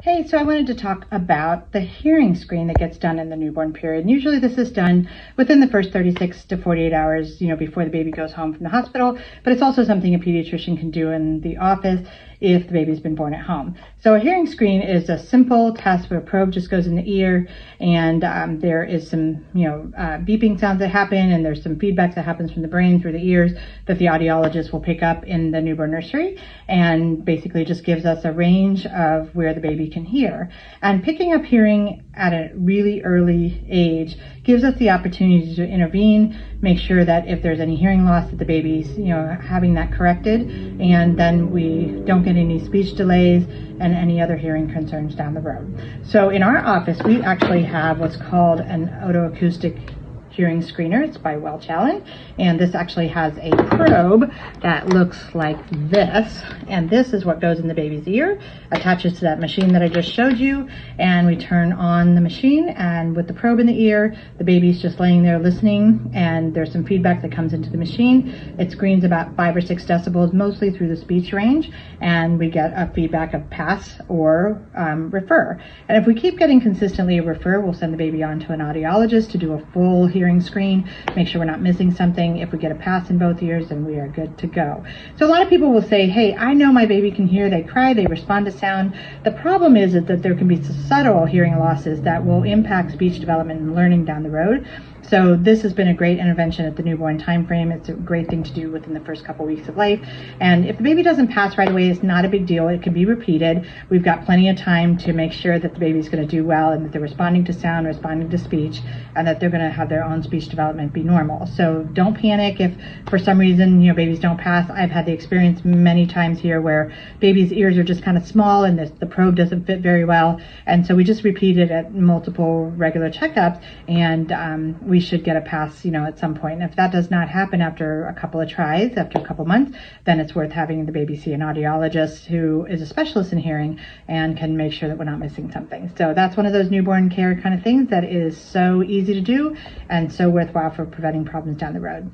Hey, so I wanted to talk about the hearing screen that gets done in the newborn period. And usually this is done within the first 36 to 48 hours, before the baby goes home from the hospital, but it's also something a pediatrician can do in the office if the baby's been born at home. So a hearing screen is a simple test where a probe just goes in the ear, and there is some, beeping sounds that happen, and there's some feedback that happens from the brain through the ears that the audiologist will pick up in the newborn nursery, and basically just gives us a range of where the baby can hear. And picking up hearing at a really early age gives us the opportunity to intervene, make sure that if there's any hearing loss that the baby's, having that corrected, and then we don't get any speech delays and any other hearing concerns down the road. So in our office, we actually have what's called an otoacoustic hearing screener. It's by Welch Allyn, and this actually has a probe that looks like this, and this is what goes in the baby's ear, attaches to that machine that I just showed you, and we turn on the machine, and with the probe in the ear, the baby's just laying there listening, and there's some feedback that comes into the machine. It screens about 5 or 6 decibels, mostly through the speech range, and we get a feedback of pass or refer. And if we keep getting consistently a refer, we'll send the baby on to an audiologist to do a full hearing screen, make sure we're not missing something. If we get a pass in both ears, then we are good to go. So a lot of people will say, hey, I know my baby can hear, they cry, they respond to sound. The problem is that there can be subtle hearing losses that will impact speech development and learning down the road. So this has been a great intervention at the newborn time frame. It's a great thing to do within the first couple weeks of life. And if the baby doesn't pass right away, it's not a big deal. It can be repeated. We've got plenty of time to make sure that the baby's going to do well and that they're responding to sound, responding to speech, and that they're going to have their own speech development be normal. So don't panic if for some reason, babies don't pass. I've had the experience many times here where babies' ears are just kind of small and the probe doesn't fit very well. And so we just repeat it at multiple regular checkups, and we should get a pass, at some point. And if that does not happen after a couple of tries, after a couple months, then it's worth having the baby see an audiologist who is a specialist in hearing and can make sure that we're not missing something. So that's one of those newborn care kind of things that is so easy to do and so worthwhile for preventing problems down the road.